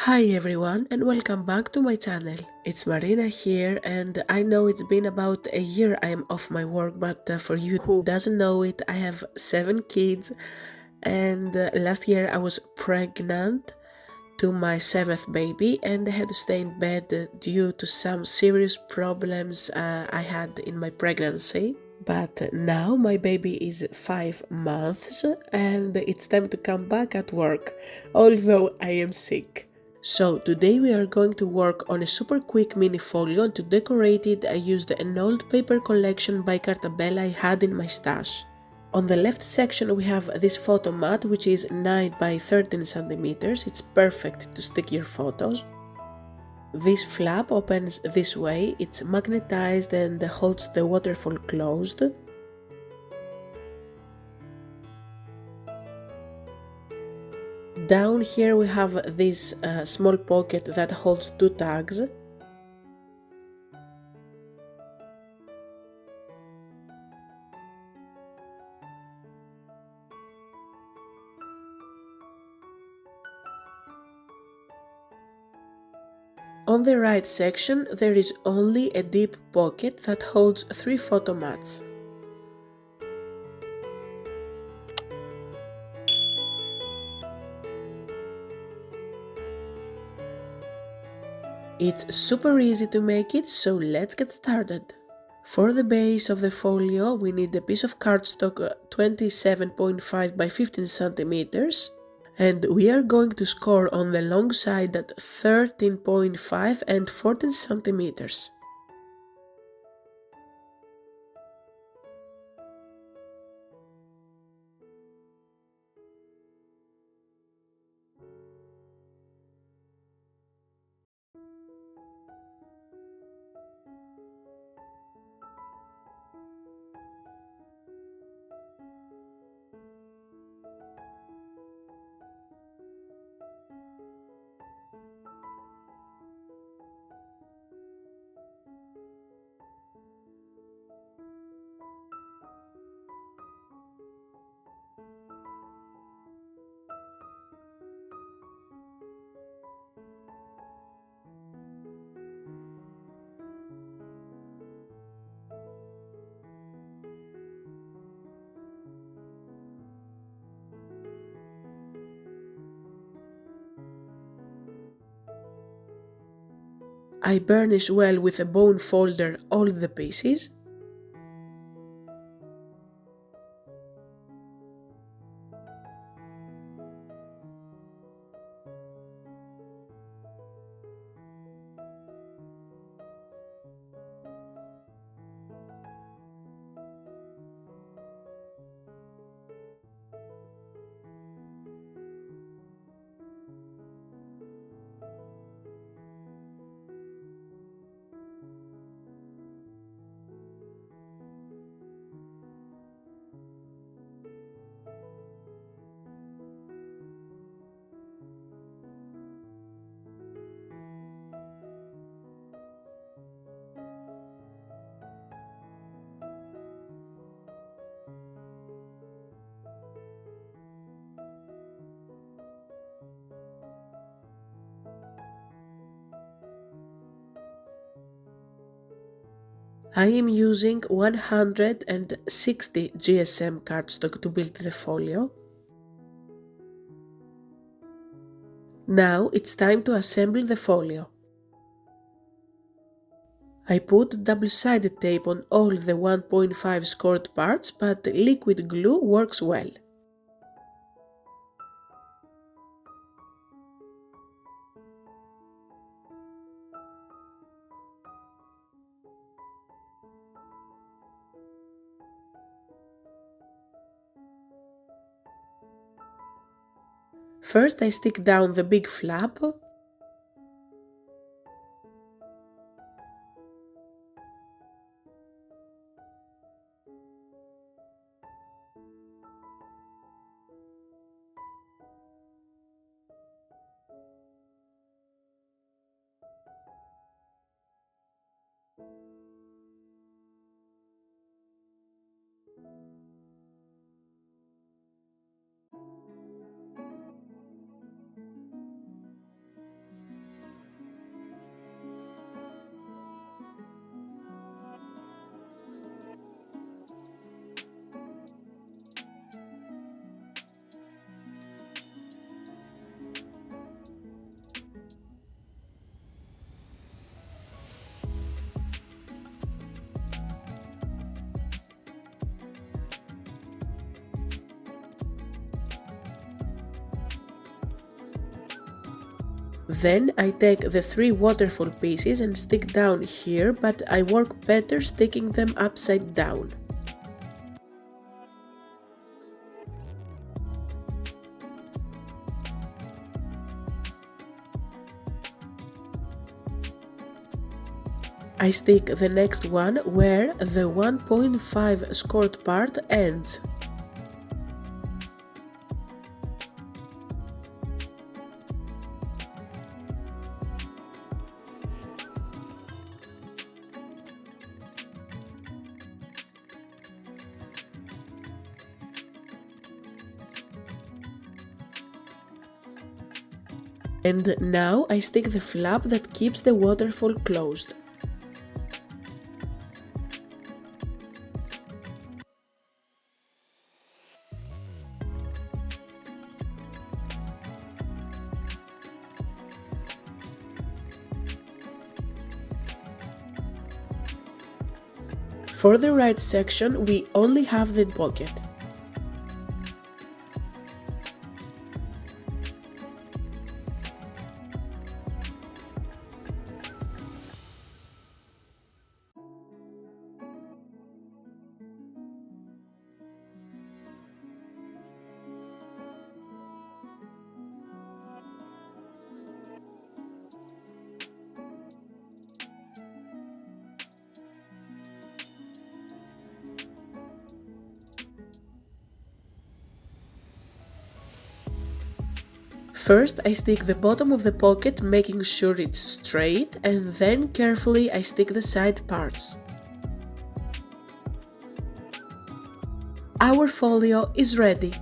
Hi everyone and welcome back to my channel. It's Marina here and I know it's been about a year I am off my work, but for you who doesn't know it, I have 7 kids and last year I was pregnant to my seventh baby and I had to stay in bed due to some serious problems I had in my pregnancy. But now my baby is 5 months and it's time to come back at work, although I am sick. So today we are going to work on a super quick mini folio, and to decorate it I used an old paper collection by Carta Bella I had in my stash. On the left section we have this photo mat which is 9 by 13 centimeters. It's perfect to stick your photos. This flap opens this way, it's magnetized and holds the waterfall closed. Down here we have this small pocket that holds 2 tags. On the right section there is only a deep pocket that holds 3 photo mats. It's super easy to make it, so let's get started. For the base of the folio we need a piece of cardstock 27.5 by 15 centimeters, and we are going to score on the long side at 13.5 and 14 centimeters. I burnish well with a bone folder all the pieces. I am using 160 GSM cardstock to build the folio. Now it's time to assemble the folio. I put double-sided tape on all the 1.5 scored parts, but liquid glue works well. First I stick down the big flap. Then I take the 3 waterfall pieces and stick down here, but I work better sticking them upside down. I stick the next one where the 1.5 scored part ends. And now I stick the flap that keeps the waterfall closed. For the right section, we only have the pocket. First, I stick the bottom of the pocket, making sure it's straight, and then carefully I stick the side parts. Our folio is ready.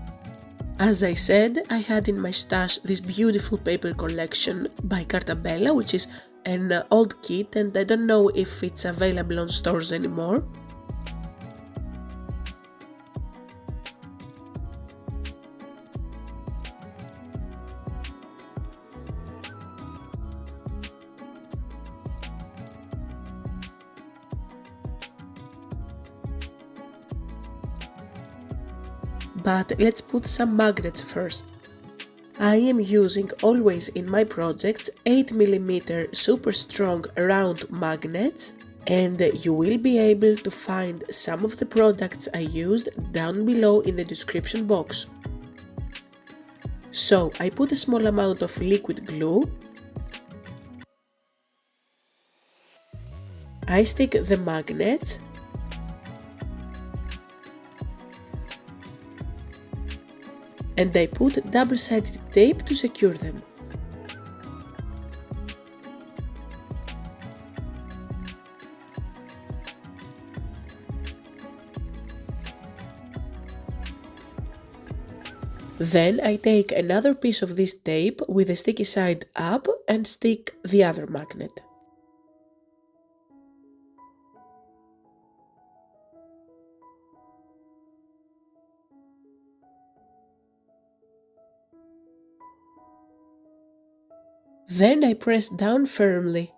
As I said, I had in my stash this beautiful paper collection by Carta Bella, which is an old kit, and I don't know if it's available on stores anymore. But let's put some magnets first. I am using always in my projects 8mm super strong round magnets, and you will be able to find some of the products I used down below in the description box. So I put a small amount of liquid glue, I stick the magnets, and I put double-sided tape to secure them. Then I take another piece of this tape with the sticky side up and stick the other magnet. Then I press down firmly.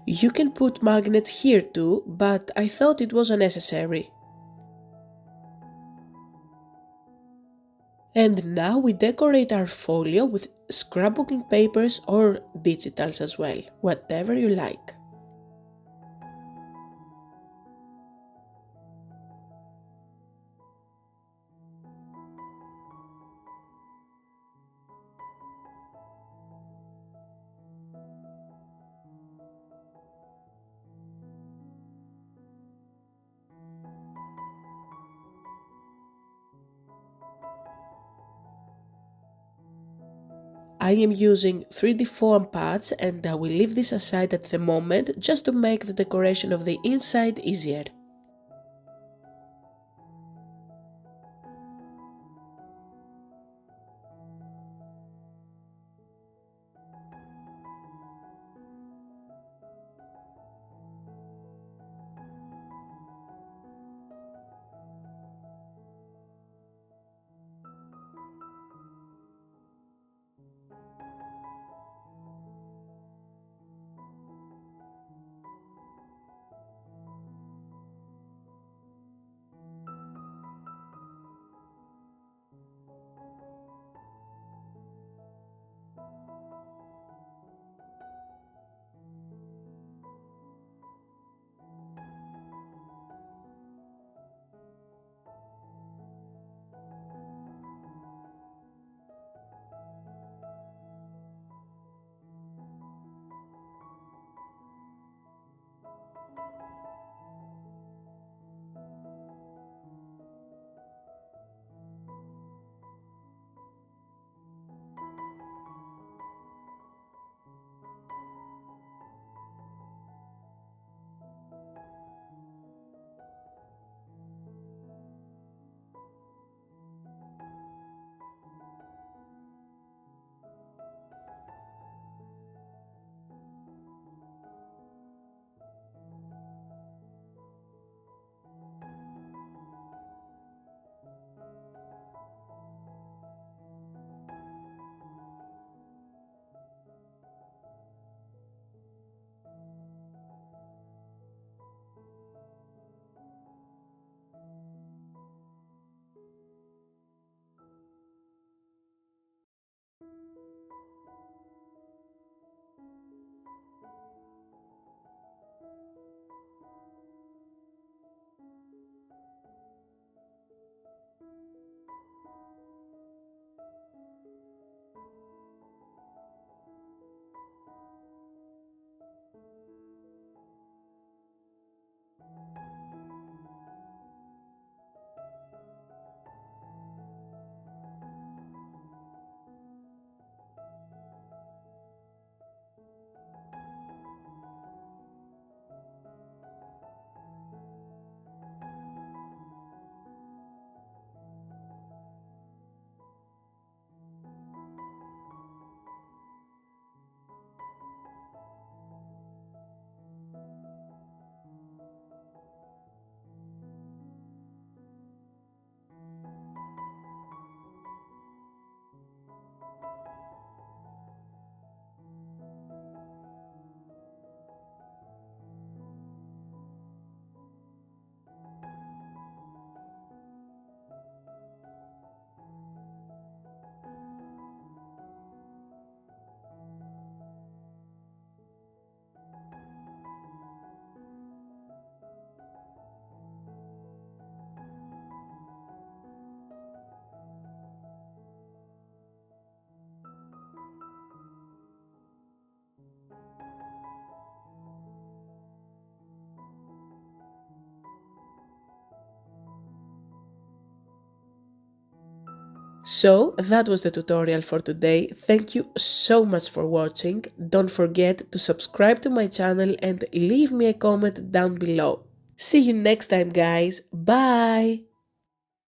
You can put magnets here too, but I thought it was unnecessary. And now we decorate our folio with scrapbooking papers or digitals as well, whatever you like. I am using 3D foam pads and I will leave this aside at the moment just to make the decoration of the inside easier. So that was the tutorial for today. Thank you so much for watching. Don't forget to subscribe to my channel and leave me a comment down below. See you next time, guys. Bye!